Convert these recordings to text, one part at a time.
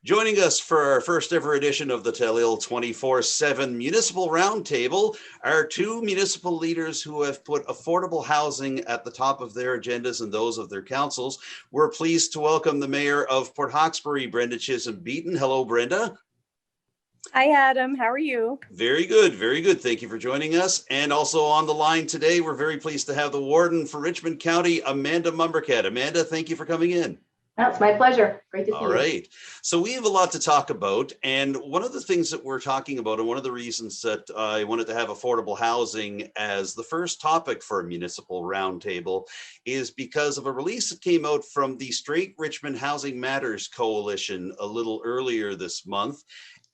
Joining us for our first ever edition of the Telile 24/7 Municipal Roundtable are two municipal leaders who have put affordable housing at the top of their agendas and those of their councils. We're pleased to welcome the Mayor of Port Hawkesbury, Brenda Chisholm-Beaton. Hello, Brenda. Hi, Adam. How are you? Very good, very good. Thank you for joining us. And also on the line today, we're very pleased to have the Warden for Richmond County, Amanda Mombourquette. Amanda, thank you for coming in. That's my pleasure. Great to see you. All right. So we have a lot to talk about. And one of the things that we're talking about, and one of the reasons that I wanted to have affordable housing as the first topic for a municipal roundtable, is because of a release that came out from the Strait Richmond Housing Matters Coalition a little earlier this month.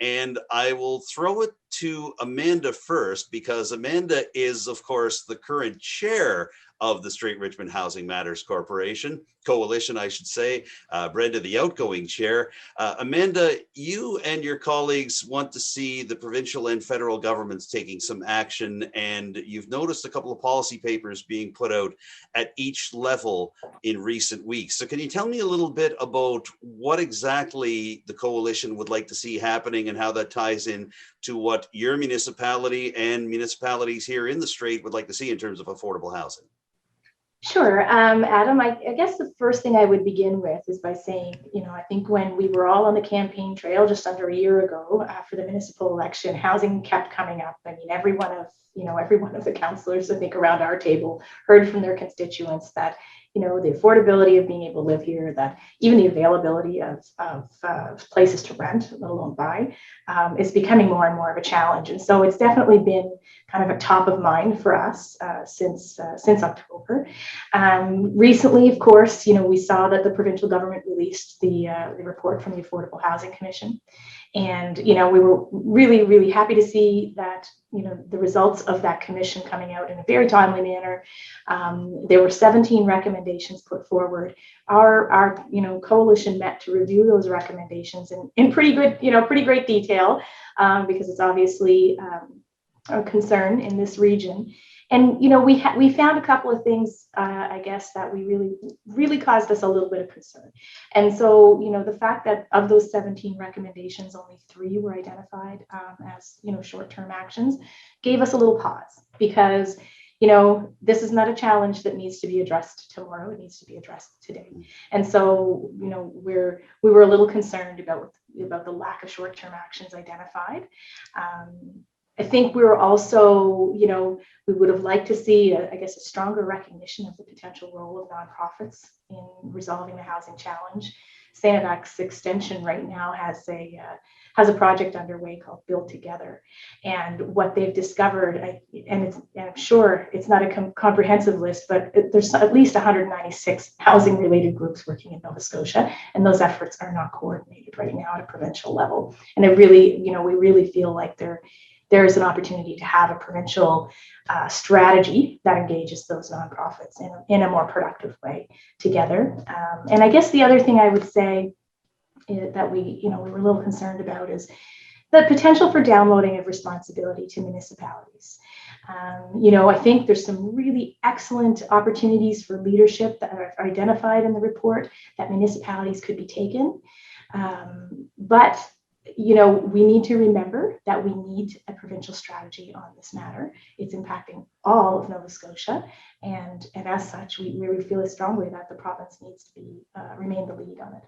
And I will throw it to Amanda first, because Amanda is, of course, the current chair of the Strait Richmond Housing Matters Coalition, I should say. Brenda, the outgoing chair. Amanda, you and your colleagues want to see the provincial and federal governments taking some action, and you've noticed a couple of policy papers being put out at each level in recent weeks. So can you tell me a little bit about what exactly the coalition would like to see happening and how that ties in to what your municipality and municipalities here in the Strait would like to see in terms of affordable housing? Sure. Adam, I guess the first thing I would begin with is by saying, I think when we were all on the campaign trail just under a year ago for the municipal election, housing kept coming up. I mean, every one of the councillors, I think, around our table heard from their constituents that, the affordability of being able to live here, that even the availability of places to rent, let alone buy, is becoming more and more of a challenge. And so it's definitely been kind of a top of mind for us since October. Recently, of course, we saw that the provincial government released the report from the Affordable Housing Commission. And, we were really, really happy to see that, the results of that commission coming out in a very timely manner. There were 17 recommendations put forward. Our coalition met to review those recommendations in pretty great detail, because it's obviously a concern in this region. And, we found a couple of things, I guess, that we really caused us a little bit of concern. And so, the fact that of those 17 recommendations, only 3 were identified as, short-term actions gave us a little pause, because, this is not a challenge that needs to be addressed tomorrow. It needs to be addressed today. And so, we were a little concerned about the lack of short-term actions identified. I think we were also, we would have liked to see, a stronger recognition of the potential role of nonprofits in resolving the housing challenge. Sanavac's extension right now has a project underway called Build Together, and what they've discovered, and I'm sure it's not a comprehensive list, but there's at least 196 housing-related groups working in Nova Scotia, and those efforts are not coordinated right now at a provincial level. And we really feel like there is an opportunity to have a provincial strategy that engages those nonprofits in a more productive way together. And I guess the other thing I would say that we were a little concerned about is the potential for downloading of responsibility to municipalities. I think there's some really excellent opportunities for leadership that are identified in the report that municipalities could be taken. But we need to remember that we need a provincial strategy on this matter. It's impacting all of Nova Scotia, and as such, we really feel strongly that the province needs to remain the lead on it.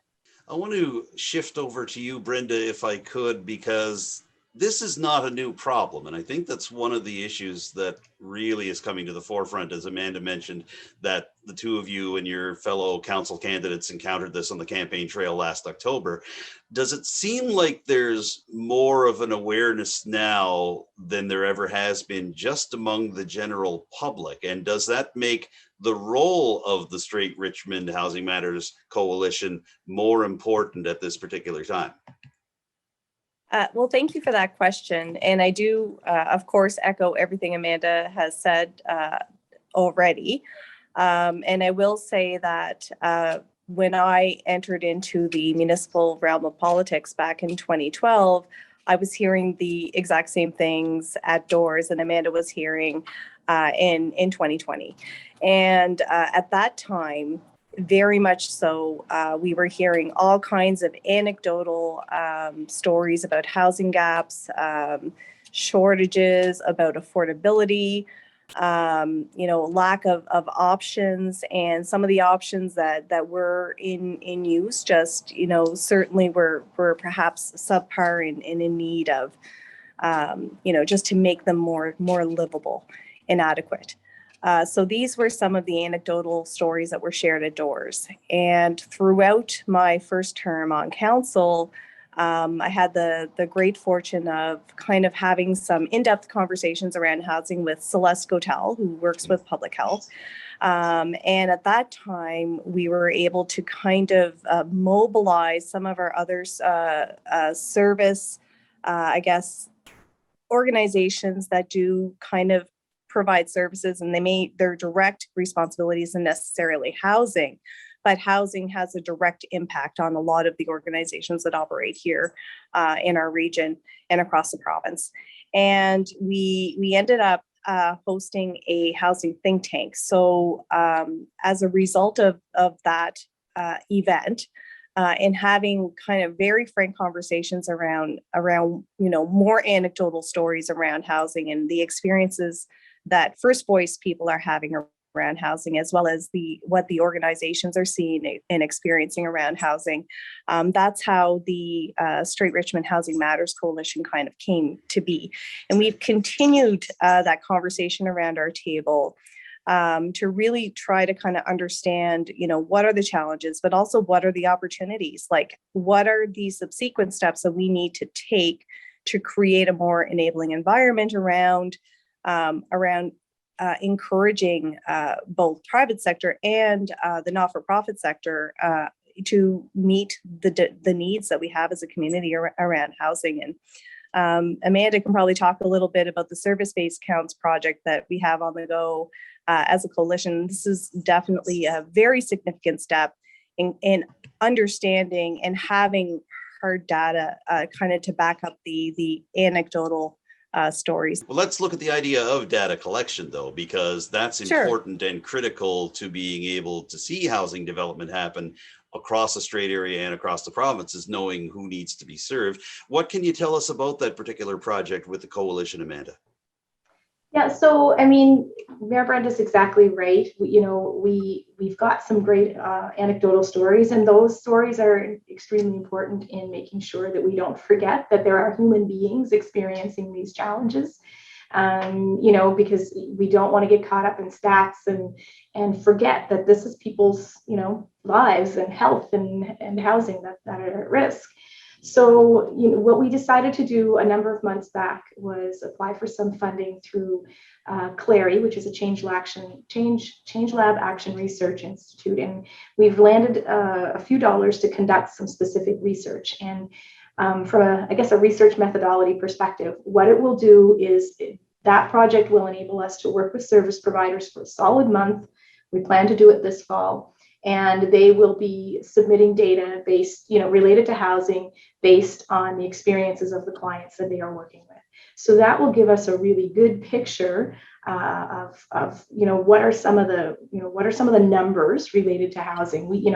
I want to shift over to you, Brenda, if I could, because this is not a new problem. And I think that's one of the issues that really is coming to the forefront, as Amanda mentioned, that the two of you and your fellow council candidates encountered this on the campaign trail last October. Does it seem like there's more of an awareness now than there ever has been just among the general public? And does that make the role of the Strait Richmond Housing Matters Coalition more important at this particular time? Well, thank you for that question. And I do, of course, echo everything Amanda has said already. And I will say that when I entered into the municipal realm of politics back in 2012, I was hearing the exact same things at doors and Amanda was hearing in 2020. And at that time, very much so. We were hearing all kinds of anecdotal stories about housing gaps, shortages, about affordability, lack of options, and some of the options that were in use just, certainly were perhaps subpar and in need of, just to make them more livable and adequate. So these were some of the anecdotal stories that were shared at doors. And throughout my first term on council, I had the great fortune of kind of having some in-depth conversations around housing with Celeste Gotel, who works with public health. And at that time, we were able to kind of mobilize some of our other service, organizations that do kind of provide services, and their direct responsibility isn't necessarily housing, but housing has a direct impact on a lot of the organizations that operate here in our region and across the province. And we ended up hosting a housing think tank. So as a result of that event, and having kind of very frank conversations around more anecdotal stories around housing and the experiences that First Voice people are having around housing, as well as what the organizations are seeing and experiencing around housing. That's how the Strait Richmond Housing Matters Coalition kind of came to be. And we've continued that conversation around our table to really try to kind of understand, what are the challenges, but also what are the opportunities? Like, what are the subsequent steps that we need to take to create a more enabling environment around encouraging both private sector and the not-for-profit sector to meet the needs that we have as a community around housing. And Amanda can probably talk a little bit about the service-based counts project that we have on the go as a coalition. This is definitely a very significant step in understanding and having hard data kind of to back up the anecdotal stories. Well, let's look at the idea of data collection, though, because that's important and critical to being able to see housing development happen across the Strait Area and across the province, is knowing who needs to be served. What can you tell us about that particular project with the coalition, Amanda? Yeah, so I mean, Mayor Brenda's exactly right. We've got some great anecdotal stories, and those stories are extremely important in making sure that we don't forget that there are human beings experiencing these challenges. Because we don't want to get caught up in stats and forget that this is people's, lives and health and housing that are at risk. So, what we decided to do a number of months back was apply for some funding through CLARI, which is a Change Lab Action Research Institute. And we've landed a few dollars to conduct some specific research. And from a research methodology perspective, what it will do is that project will enable us to work with service providers for a solid month. We plan to do it this fall. And they will be submitting data related to housing based on the experiences of the clients that they are working with. So that will give us a really good picture of what are some of the numbers related to housing. We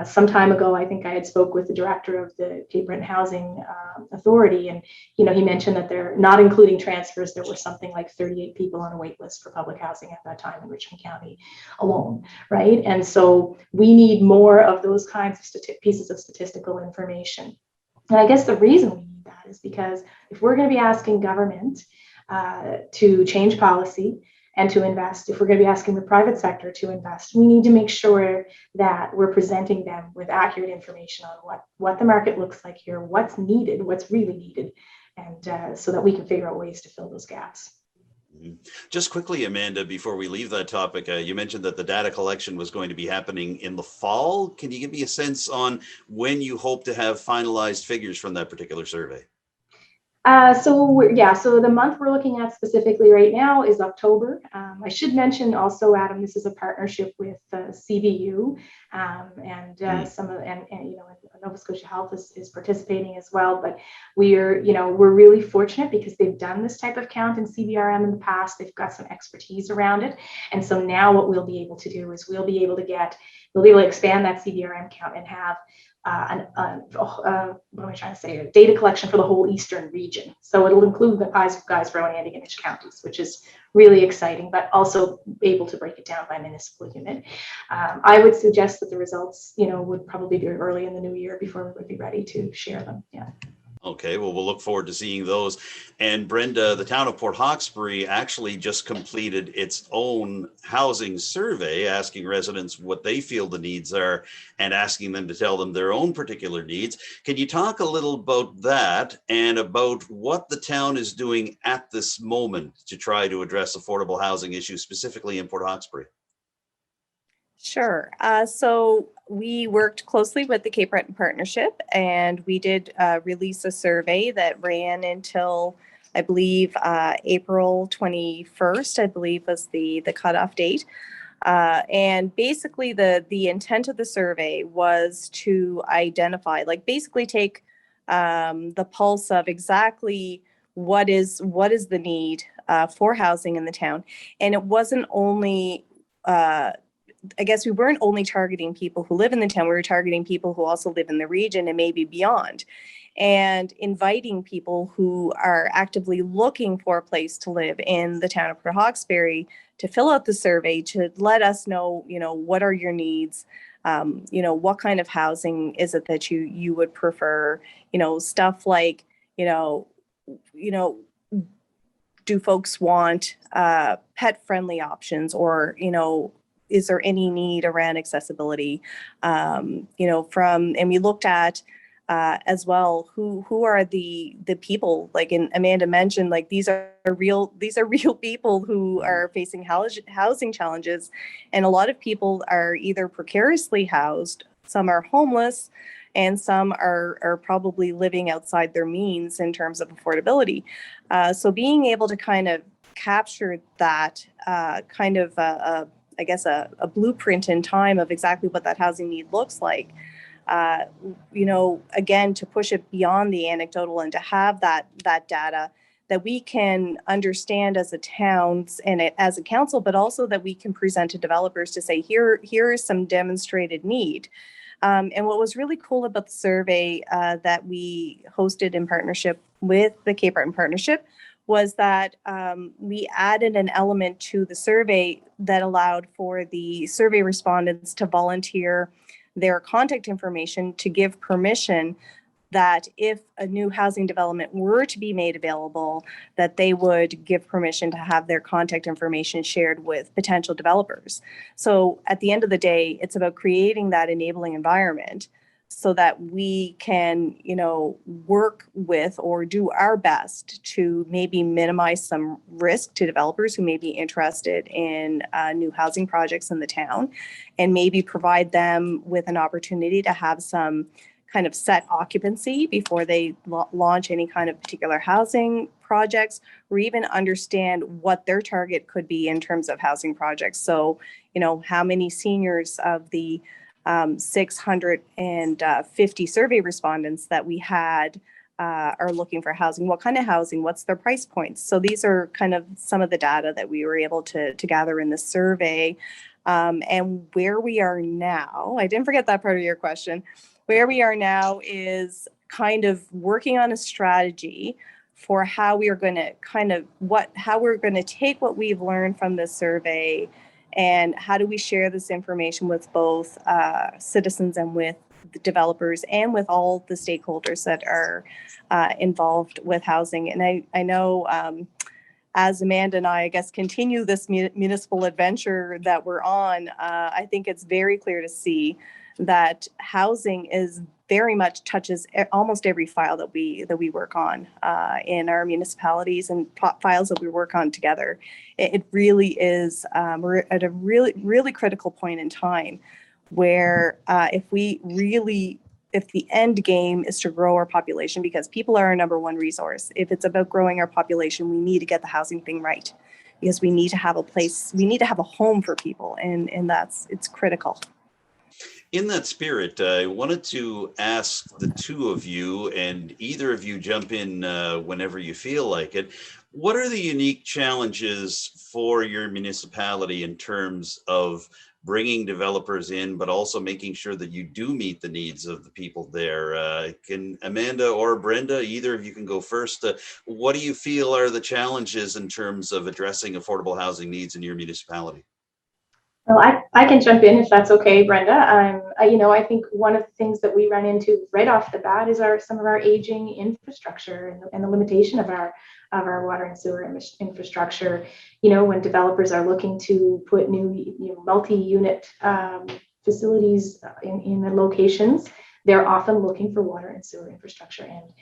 some time ago, I think I had spoke with the director of the Cape Breton Housing Authority, and he mentioned that they're not including transfers. There were something like 38 people on a wait list for public housing at that time in Richmond County alone, right? And so we need more of those kinds of pieces of statistical information. And I guess the reason we need that is because if we're going to be asking government to change policy and to invest, if we're going to be asking the private sector to invest, we need to make sure that we're presenting them with accurate information on what the market looks like here, what's needed, what's really needed, and so that we can figure out ways to fill those gaps. Just quickly, Amanda, before we leave that topic, you mentioned that the data collection was going to be happening in the fall. Can you give me a sense on when you hope to have finalized figures from that particular survey? So the month we're looking at specifically right now is October. I should mention also, Adam, this is a partnership with CBU, and Nova Scotia Health is participating as well. But we're really fortunate because they've done this type of count in CBRM in the past. They've got some expertise around it, and so now what we'll be able to do is we'll be able to get we'll be able to expand that CBRM count and have what am I trying to say? Data collection for the whole eastern region. So it'll include the Guysborough and Antigonish counties, which is really exciting, but also able to break it down by municipal unit. I would suggest that the results, would probably be early in the new year before we would be ready to share them. Yeah. Okay, well, we'll look forward to seeing those. And Brenda, the town of Port Hawkesbury actually just completed its own housing survey, asking residents what they feel the needs are and asking them to tell them their own particular needs. Can you talk a little about that and about what the town is doing at this moment to try to address affordable housing issues, specifically in Port Hawkesbury? Sure. So we worked closely with the Cape Breton Partnership, and we did release a survey that ran until, I believe, April 21st, I believe was the cutoff date. And basically the intent of the survey was to identify, basically take the pulse of exactly what is the need for housing in the town. And it wasn't only I guess we weren't only targeting people who live in the town, we were targeting people who also live in the region and maybe beyond, and inviting people who are actively looking for a place to live in the town of Port Hawkesbury to fill out the survey, to let us know, what are your needs, what kind of housing is it that you would prefer, stuff like, do folks want pet-friendly options, or, is there any need around accessibility? And we looked at as well who are the people, and Amanda mentioned, these are real people who are facing housing challenges, and a lot of people are either precariously housed, some are homeless, and some are probably living outside their means in terms of affordability. So being able to kind of capture that I guess a blueprint in time of exactly what that housing need looks like, again, to push it beyond the anecdotal and to have that data that we can understand as a town and as a council, but also that we can present to developers to say, here is some demonstrated need. And what was really cool about the survey that we hosted in partnership with the Cape Breton Partnership was that we added an element to the survey that allowed for the survey respondents to volunteer their contact information, to give permission that if a new housing development were to be made available, that they would give permission to have their contact information shared with potential developers. So at the end of the day, it's about creating that enabling environment so that we can, work with or do our best to maybe minimize some risk to developers who may be interested in new housing projects in the town, and maybe provide them with an opportunity to have some kind of set occupancy before they launch any kind of particular housing projects, or even understand what their target could be in terms of housing projects. So, how many seniors of the 650 survey respondents that we had are looking for housing, what kind of housing, what's their price points. So these are kind of some of the data that we were able to gather in the survey. And where we are now, I didn't forget that part of your question. Where we are now is kind of working on a strategy for how we are going to how we're going to take what we've learned from this survey, and how do we share this information with both citizens and with the developers and with all the stakeholders that are involved with housing. And I know as Amanda and I guess, continue this municipal adventure that we're on, I think it's very clear to see that housing is very much touches almost every file that we work on in our municipalities, and files that we work on together. It really is, we're at a really critical point in time where if the end game is to grow our population, because people are our number one resource, if it's about growing our population, we need to get the housing thing right, because we need to have a place, we need to have a home for people, and it's critical. In that spirit, I wanted to ask the two of you, and either of you jump in whenever you feel like it. What are the unique challenges for your municipality in terms of bringing developers in, but also making sure that you do meet the needs of the people there. Can Amanda or Brenda, either of you can go first. What do you feel are the challenges in terms of addressing affordable housing needs in your municipality? Well, I can jump in if that's okay, Brenda. I think one of the things that we run into right off the bat is some of our aging infrastructure and the limitation of our water and sewer infrastructure. When developers are looking to put new multi-unit facilities in the locations, they're often looking for water and sewer infrastructure. And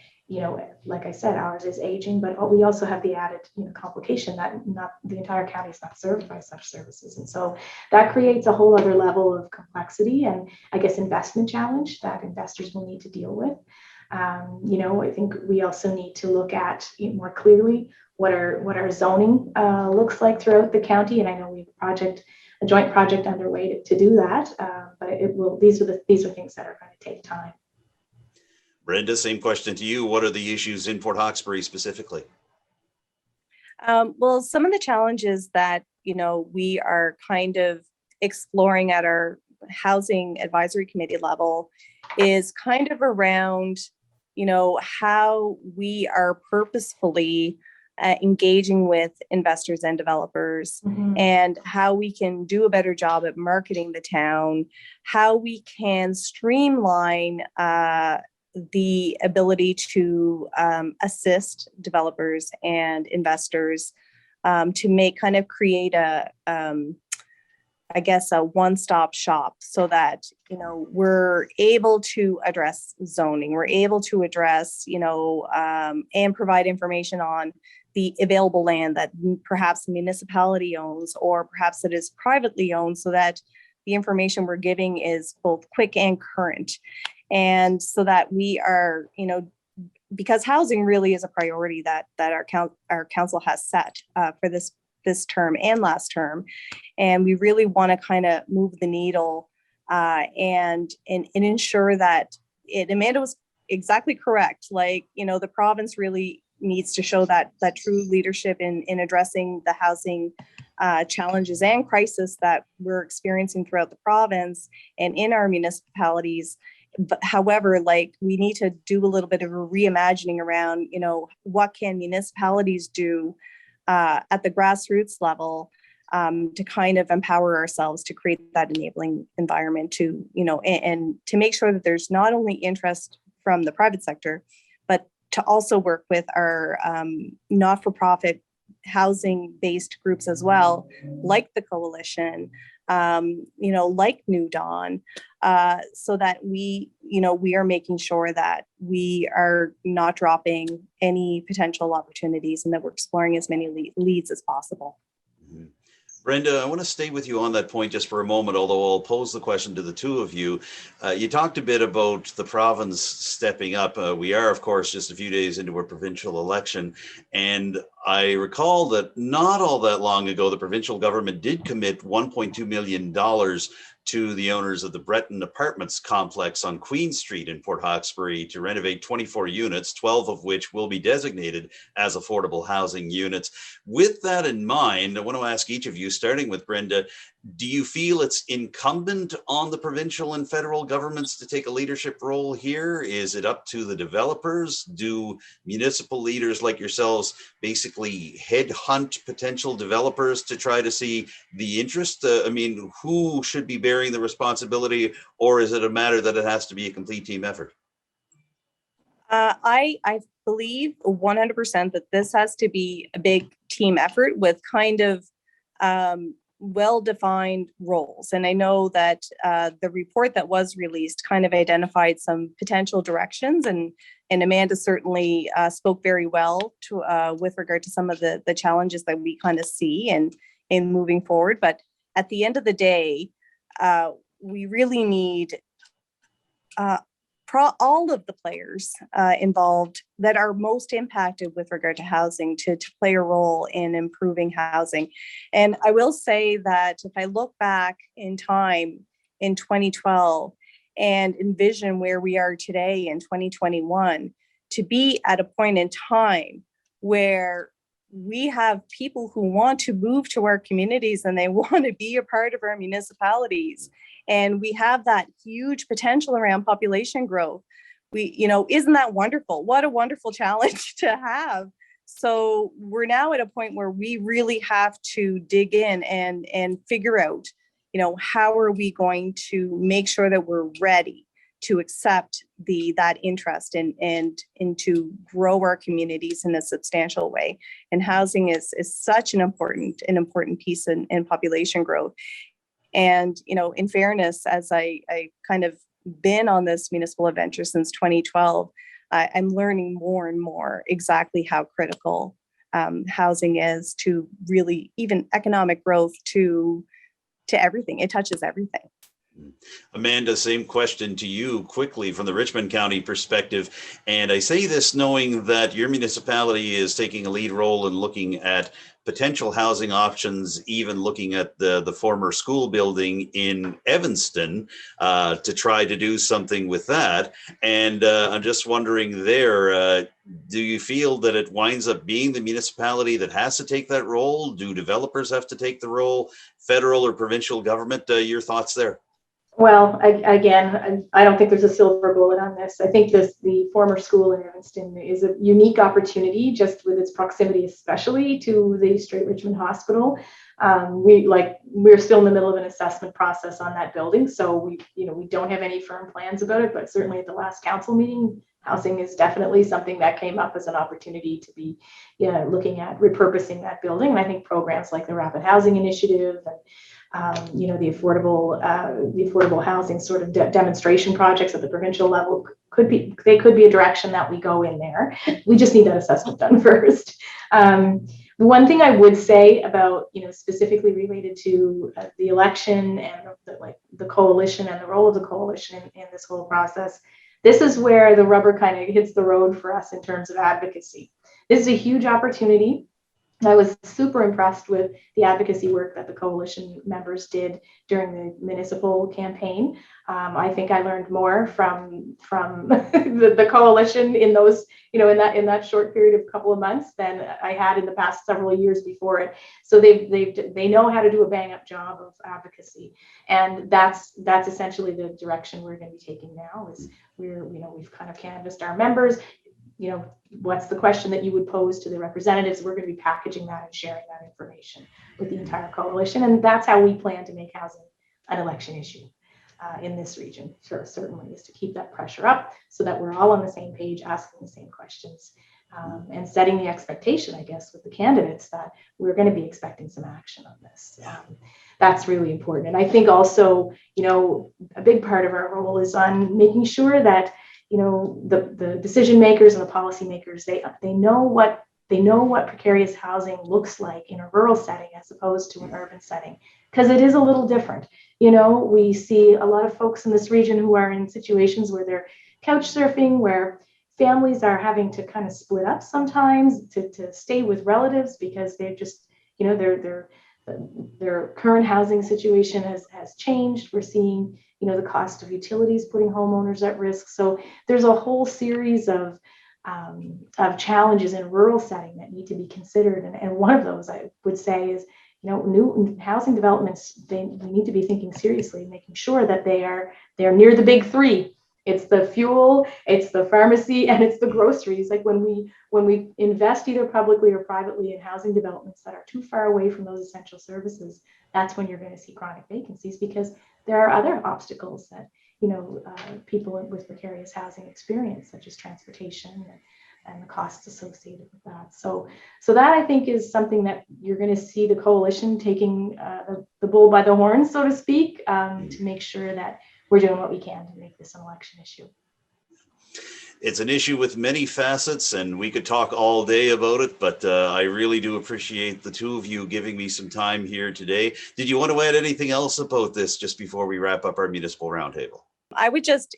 like I said, ours is aging, but we also have the added complication that not the entire county is not served by such services. And so that creates a whole other level of complexity and, I guess, investment challenge that investors will need to deal with. I think we also need to look at more clearly what our zoning looks like throughout the county. And I know we have a joint project underway to do that, but these are things that are going to take time. Brenda, same question to you. What are the issues in Port Hawkesbury specifically? Well, some of the challenges that, we are kind of exploring at our housing advisory committee level is kind of around, how we are purposefully engaging with investors and developers, and how we can do a better job at marketing the town, how we can streamline the ability to assist developers and investors to create a one-stop shop so that, we're able to address zoning, we're able to address, and provide information on the available land that perhaps the municipality owns or perhaps it is privately owned, so that the information we're giving is both quick and current. And so that we are, because housing really is a priority that our council has set for this term and last term, and we really want to kind of move the needle and ensure that Amanda was exactly correct. The province really needs to show that true leadership in addressing the housing challenges and crisis that we're experiencing throughout the province and in our municipalities. But however, we need to do a little bit of a reimagining around, what can municipalities do at the grassroots level to kind of empower ourselves to create that enabling environment to, and to make sure that there's not only interest from the private sector, but to also work with our not-for-profit housing-based groups as well, like the Coalition, like New Dawn, so that we are making sure that we are not dropping any potential opportunities and that we're exploring as many leads as possible. Mm-hmm. Brenda, I want to stay with you on that point just for a moment, although I'll pose the question to the two of you. You talked a bit about the province stepping up. We are, of course, just a few days into a provincial election. And I recall that not all that long ago, the provincial government did commit $1.2 million to the owners of the Breton Apartments complex on Queen Street in Port Hawkesbury to renovate 24 units, 12 of which will be designated as affordable housing units. With that in mind, I want to ask each of you, starting with Brenda, do you feel it's incumbent on the provincial and federal governments to take a leadership role here? Is it up to the developers? Do municipal leaders like yourselves basically headhunt potential developers to try to see the interest? Who should be bearing the responsibility, or is it a matter that it has to be a complete team effort? I believe 100% that this has to be a big team effort with kind of well-defined roles. And I know that the report that was released kind of identified some potential directions, and Amanda certainly spoke very well to with regard to some of the challenges that we kind of see in moving forward. But at the end of the day, we really need all of the players involved that are most impacted with regard to housing to play a role in improving housing. And I will say that if I look back in time in 2012 and envision where we are today in 2021, to be at a point in time where we have people who want to move to our communities and they want to be a part of our municipalities. And we have that huge potential around population growth. Isn't that wonderful? What a wonderful challenge to have. So we're now at a point where we really have to dig in and figure out, how are we going to make sure that we're ready to accept that interest and to grow our communities in a substantial way. And housing is such an important piece in population growth. And, in fairness, as I kind of been on this municipal adventure since 2012, I'm learning more and more exactly how critical housing is to really even economic growth to everything. It touches everything. Amanda, same question to you quickly from the Richmond County perspective. And I say this knowing that your municipality is taking a lead role in looking at potential housing options, even looking at the former school building in Evanston to try to do something with that. And I'm just wondering there, do you feel that it winds up being the municipality that has to take that role? Do developers have to take the role? Federal or provincial government? Your thoughts there? Well, I don't think there's a silver bullet on this. I think the former school in Evanston is a unique opportunity, just with its proximity, especially to the Strait Richmond Hospital. We're still in the middle of an assessment process on that building, so we don't have any firm plans about it. But certainly at the last council meeting, housing is definitely something that came up as an opportunity to be looking at repurposing that building. And I think programs like the Rapid Housing Initiative and the affordable housing sort of demonstration projects at the provincial level could be a direction that we go in there. We just need that assessment done first. One thing I would say about, specifically related to the election and the coalition and the role of the coalition in this whole process, this is where the rubber kind of hits the road for us in terms of advocacy. This is a huge opportunity. I was super impressed with the advocacy work that the coalition members did during the municipal campaign. I think I learned more from the coalition in those, in that short period of couple of months than I had in the past several years before it. So they know how to do a bang up job of advocacy, and that's essentially the direction we're going to be taking now. Is we've kind of canvassed our members. What's the question that you would pose to the representatives? We're going to be packaging that and sharing that information with the entire coalition. And that's how we plan to make housing an election issue in this region. Sure, certainly is to keep that pressure up so that we're all on the same page, asking the same questions, and setting the expectation, I guess, with the candidates that we're going to be expecting some action on this. That's really important. And I think also, a big part of our role is on making sure that the decision makers and the policy makers, they know what precarious housing looks like in a rural setting as opposed to an urban setting, because it is a little different. We see a lot of folks in this region who are in situations where they're couch surfing, where families are having to kind of split up sometimes to stay with relatives because they've just, their current housing situation has changed. We're seeing the cost of utilities putting homeowners at risk. So there's a whole series of challenges in a rural setting that need to be considered. And one of those I would say is, new housing developments, we need to be thinking seriously, making sure that they're near the big three. It's the fuel, it's the pharmacy, and it's the groceries. Like when we invest either publicly or privately in housing developments that are too far away from those essential services, that's when you're going to see chronic vacancies, because there are other obstacles that people with precarious housing experience, such as transportation and the costs associated with that. So that, I think, is something that you're going to see the coalition taking the bull by the horns, so to speak, to make sure that we're doing what we can to make this an election issue. It's an issue with many facets, and we could talk all day about it, but I really do appreciate the two of you giving me some time here today. Did you want to add anything else about this just before we wrap up our Municipal Roundtable? I would just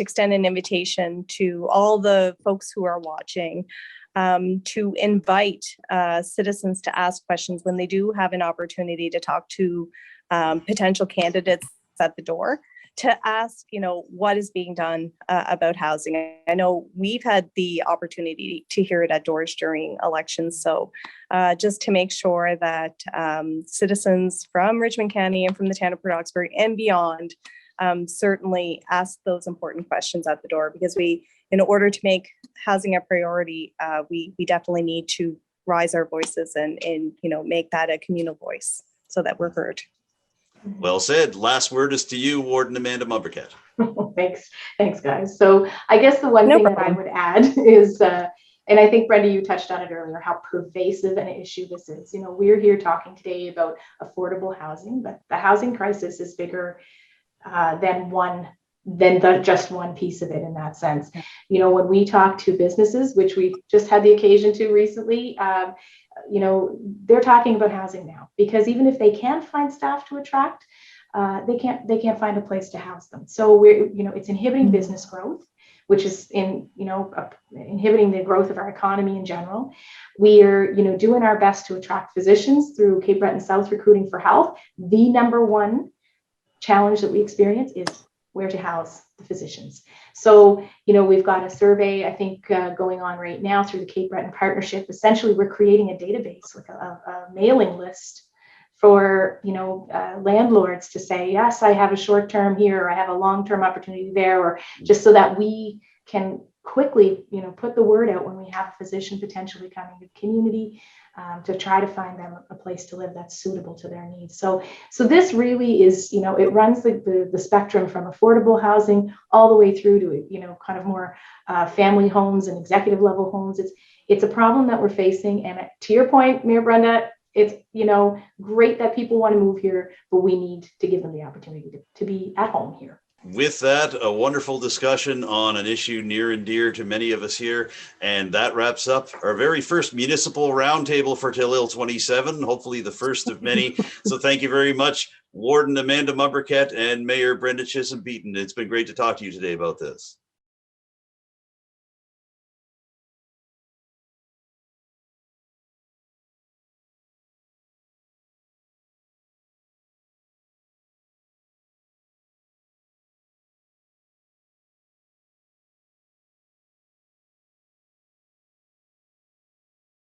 extend an invitation to all the folks who are watching to invite citizens to ask questions when they do have an opportunity to talk to potential candidates at the door to ask, what is being done about housing. I know we've had the opportunity to hear it at doors during elections. So just to make sure that citizens from Richmond County and from the town of Port Hawkesbury and beyond certainly ask those important questions at the door, because in order to make housing a priority, we definitely need to rise our voices and make that a communal voice so that we're heard. Well said. Last word is to you, Warden Amanda Mombourquette. Thanks, guys. So I guess the one thing that I would add is, and I think, Brenda, you touched on it earlier, how pervasive an issue this is. We're here talking today about affordable housing, but the housing crisis is bigger than just one piece of it in that sense. When we talk to businesses, which we just had the occasion to recently, they're talking about housing now, because even if they can find staff to attract, they can't find a place to house them. So it's inhibiting business growth, which is inhibiting the growth of our economy in general. We are, doing our best to attract physicians through Cape Breton South Recruiting for Health. The number one challenge that we experience is where to house the physicians. So, we've got a survey, I think, going on right now through the Cape Breton Partnership. Essentially, we're creating a database with a mailing list for, landlords to say, yes, I have a short term here, or I have a long-term opportunity there, or just so that we can quickly, put the word out when we have a physician potentially coming to the community, to try to find them a place to live that's suitable to their needs. So this really is, it runs the spectrum from affordable housing all the way through to, kind of more family homes and executive level homes. It's a problem that we're facing. And to your point, Mayor Brenda, it's, great that people want to move here, but we need to give them the opportunity to be at home here. With that, a wonderful discussion on an issue near and dear to many of us here. And that wraps up our very first Municipal Roundtable for Telile 27, hopefully the first of many. So thank you very much, Warden Amanda Mombourquette and Mayor Brenda Chisholm-Beaton. It's been great to talk to you today about this.